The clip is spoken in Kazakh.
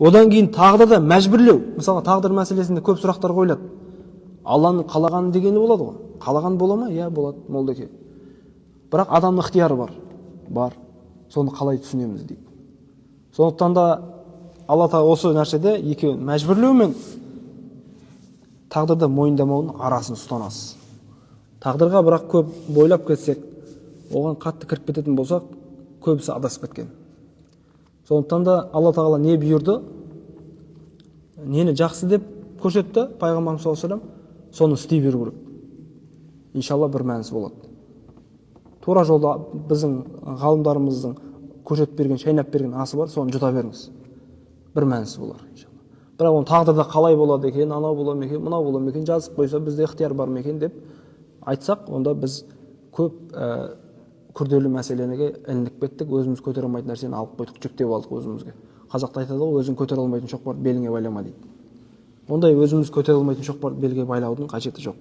Одан кейін тағдырда мәжбүрлеу. Мысалға тағдыр мәселесінде көп сұрақтар қойылады. Алланың қалағаны дегені болады ғой. Қалаған бола ма? Иә, болады, молдеке. Бірақ адамның ықтияры бар. Бар. Соны қалай түсінеміз дейді. Сондықтан да Алла Тағала осы нәрседе екеуін мәжбүрлеу мен тағдырды мойындамаудың арасын ұстанасыз. Тағдырға бірақ көп бойлап кетсек, оған қатты кіріп кететін болсақ, көбісі адасып кеткен. Сондықтан да Алла Тағала не бұйырды, нені жақсы деп көрсетті пайғамбарымыз саллаллаху алейхи ва саллям, соны істей беру керек. Иншалла бір мәнісі болады. Тура жолда біздің ғалымдарымыздың көрсетіп берген, шайнап берген асы бар, соны жұта беріңіз. Бір мәнісі болар иншалла. Бірақ оны тағдырда қалай болады екен, анау болады ма екен, мынау болады ма екен, жазып қойса бізде ықтияр бар ма екен деп айтсақ, онда біз көп күрделі мәселеге ілініп кеттік, өзіміз көтере алмайтын нәрсені алып қойдық, жүктеп алдық өзімізге. Қазақта айтады ғой, өзің көтере алмайтын шоқпарды беліңе байлама дейді. Ондай өзіміз көтере алмайтын шоқпарды белге байлаудың қажеті жоқ.